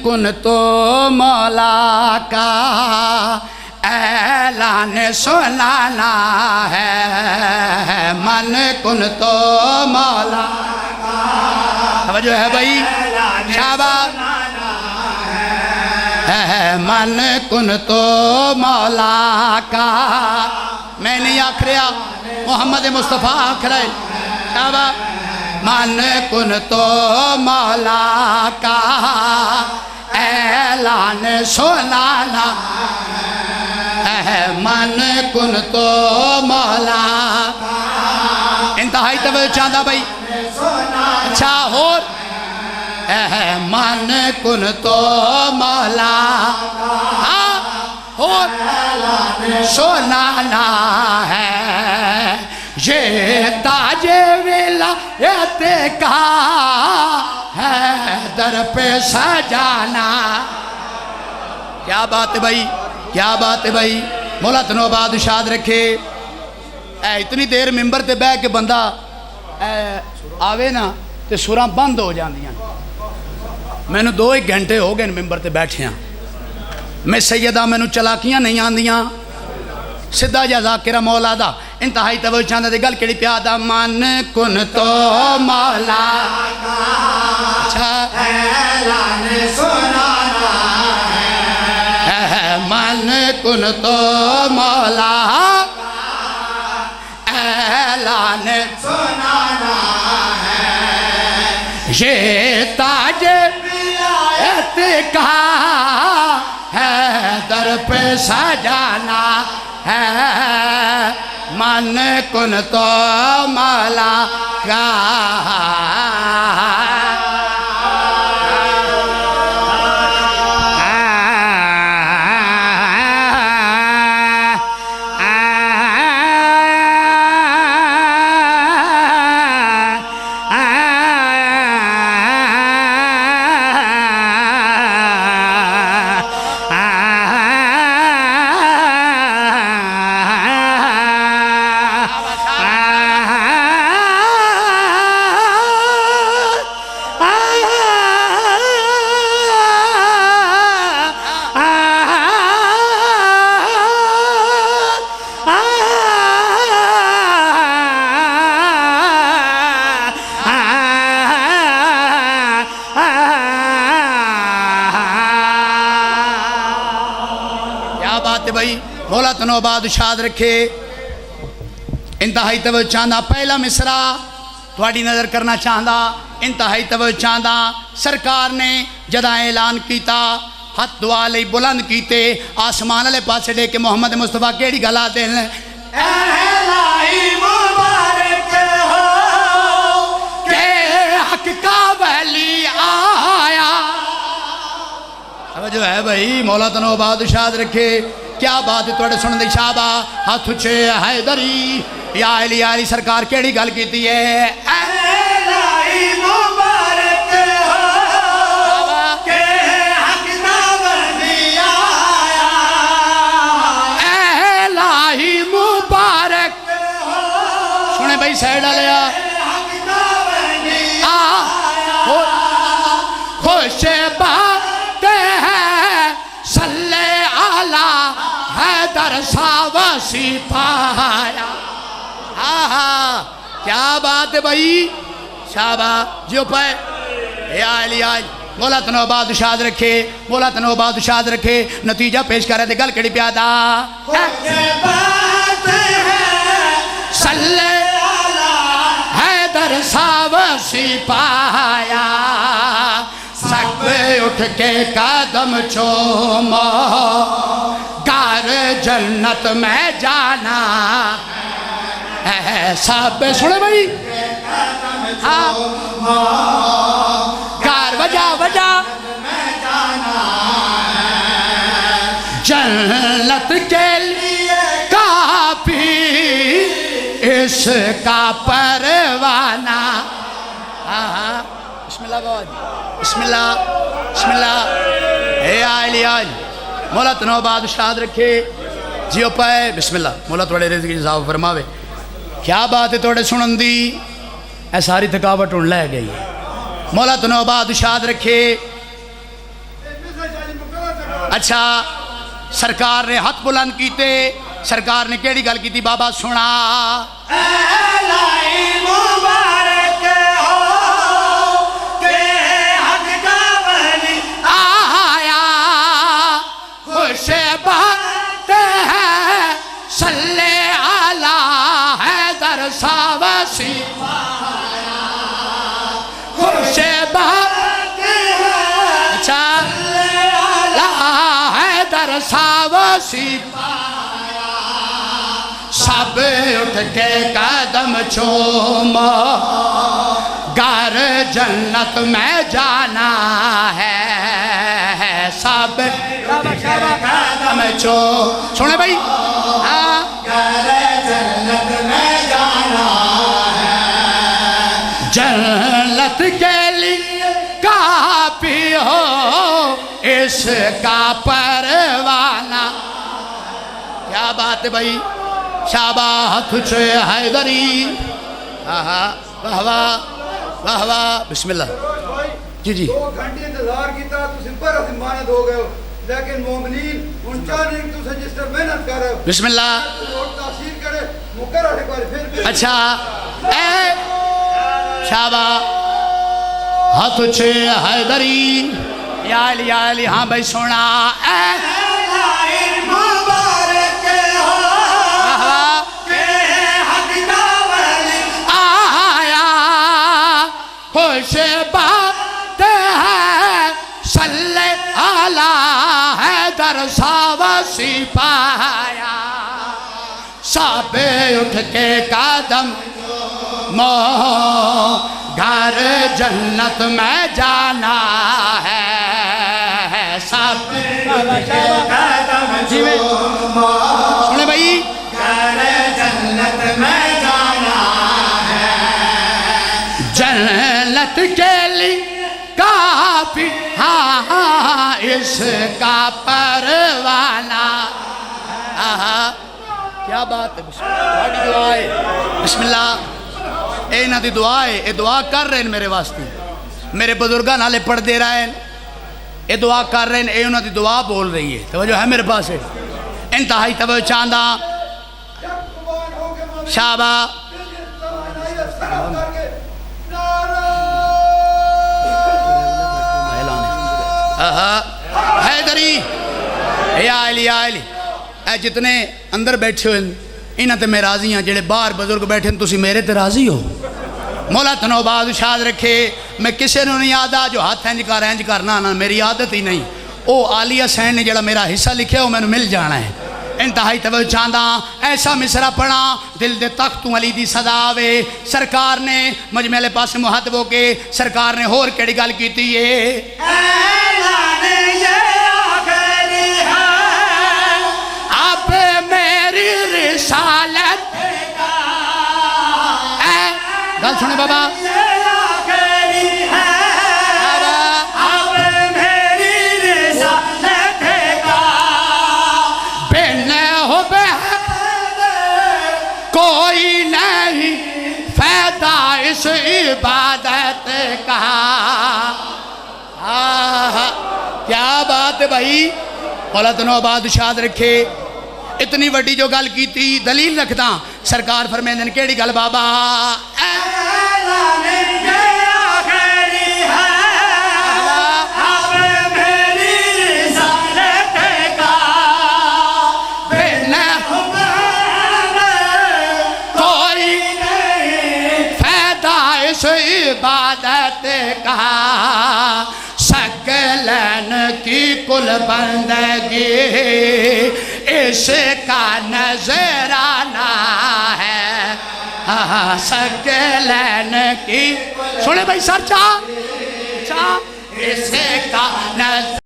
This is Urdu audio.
کن تو مولا کا اعلان سنانا ہے، من کن تو مولا کا توجہ ہے بھائی شاباش، من کن تو مولا کا، میں نہیں آکھ رہا محمد مصطفیٰ آکھ رہے شاباش، من کن تو مولا کا اعلان سنانا ہے، من کن تو مولا انتہائی توجہ چاہتا بھائی اچھا اور من کن تو مولا اور سنانا ہے، یہ تاج ولایت کا ہے در پہ سجانا۔ کیا بات ہے بھائی، کیا بات ہے بھائی، مولا تنو بادشاہ رکھے۔ اتنی دیر ممبر تے بہ کے بندہ آوے نا تے سوراں بند ہو جاندیاں، میں نے 2 گھنٹے ہو گئے ممبر تے بیٹھے ہیں، میں سیدہ میں نے چلاکیاں نہیں آندیاں، سدھا جا ذاکرہ مولا دا انتہائی توجہ چاندہ دے گل کیڑی پیادہ، من کن تو مولا کا اعلان سنانا ہے، من کن تو مولا کا اعلان سنانا ہے، یہ تاج ولایت کا ہے در پہ سجانا ہے، من کن تو مولا کا بھائی مولا تنو بادشاہ رکھے۔ انتہائی توجہ چاہندہ پہلا مصرع تھوڑی نظر کرنا چاہندہ، انتہائی توجہ چاہندہ سرکار نے جدہ اعلان کیتا، ہاتھ دعا لئی بلند کیتے، آسمان علیہ پاسے دے کے محمد مصطفیٰ کیڑی گلا دے لیں، الہی مبارک ہو کہ حق کا ولی آیا۔ جو ہے بھائی مولا تنو بادشاہ رکھے، کیا بات توڑے سن دی شابہ، ہاتھ اچھے حیدری یا علی علی سرکار کیڑی گل کیتی ہے، الہی مبارک ہو کہ حق کا ولی آیا، الہی مبارک ہو سنے بھائی سیڈ لیا، حق کا ولی آیا، خوش بات ہے صلی علی حیدر ساوسی پایا۔ کیا بات ہے بھائی شابہ جو پائے یا علی آج مولا تنو بادشاہ رکھے، مولا تنو بادشاہ رکھے، نتیجہ پیش کر رہے تھے گل کڑی پیادا، صلی علی حیدر ساوسی پایا، سب اٹھ کے قدم چومو کار جنت میں جانا ہے، سب سنے بھائی کار وجہ جنت کے لیے کافی اس کا پروانہ۔ بسم اللہ بہت بسم اللہ بسم اللہ اے آئلی آج مولا تنو بادشاہ رکھے جیو پائے، بسم اللہ مولا توڑے رزق جزاو فرماوے۔ کیا بات ہے توڑے سنن دی، اے ساری تھکاوٹ ان لے گئی، مولا تنو بادشاہ رکھے اچھا سرکار نے ہاتھ بلند کیتے سرکار نے کیڑی گل کی بابا سنا مبارک ہو کہ حق کا ولی آیا خوش بات ہے صلی علی حیدر ساوسی خوش بات ہے اچھا حیدر ساوسی سب اٹھ کے قدم چوما گھر جنت میں جانا ہے سب قدم سنے بھائی گھر جنت میں جانا ہے جنت کے لیے کافی ہو اس کا پروانہ کیا بات ہے بھائی شاباش تجھے حیدری واہ واہ واہ واہ بسم اللہ جی جی 2 گھنٹے انتظار کیتا تسی پر ضمانت ہو گئے ہو لیکن مومنین ان چاہنے کہ تسی جس طرح محنت کر رہے ہو بسم اللہ اور تاثیر کرے مقرر ایک بار پھر اچھا اے شاباش ہاتھ تجھے حیدری یا علی ہاں بھائی سونا اے مبارک ہو کہ حق کا ولی آیا خوش بات ہے صلی علی حیدر ساوسی پایا سب اٹھ کے قدم گھر جنت میں جانا ہے سب قدم جی میں سنے بھائی گھر جنت میں جانا ہے جنت کے لیے کافی ہاں اس کا پروانہ کیا بات ہے بسم اللہ اے نہ دی دعا ہے اے دعا کر رہے ہیں میرے واسطے میرے بزرگاں نالے پڑھ دے رہے ہیں اے دعا کر رہے ہیں اے انہوں دی دعا بول رہی ہے توجہ ہے میرے پاس ہے انتہائی توجہ چاندہ شابہ حیدری یا علی اے جتنے اندر بیٹھے ہوئے انہاں تے میں راضی ہاں جڑے باہر بزرگ بیٹھے ہیں تسی میرے تے راضی ہو مولا تنو بعد شاد رکھے میں کسے نو نہیں آدھا جو ہاتھ انج کرنا نا میری عادت ہی نہیں او عالی حسین نے جڑا میرا حصہ لکھے وہ میں نے مل جانا ہے انتہائی توجہ چاندہ ایسا مصرع پڑھا دل دے تختوں علی دی صدا آوے سرکار نے مجمع علیہ پاس محتب ہو کے سرکار نے ہور کیڑی گل کیتی ہے اعلان یہ آخری ہے اب میری رسالت گل سنے بابا یہ آخری ہے اب میری رسالت کا بن ہو کوئی نہیں فائدہ اس عبادت کا کیا بات ہے بھائی مولا تنو بادشاہ رکھے اتنی وڈی جو گل کی تھی دلیل رکھتا سرکار فرمیندے نے کیڑی گل بابا اعلان یہ آخری ہے اب میری رسالت کا بن کوئی فائدہ اس عبادت کا سکلن کی کل بندگی اس کا نذرانہ ہے سکلن کی سنے بھائی سر چاہ اس کا نذرانہ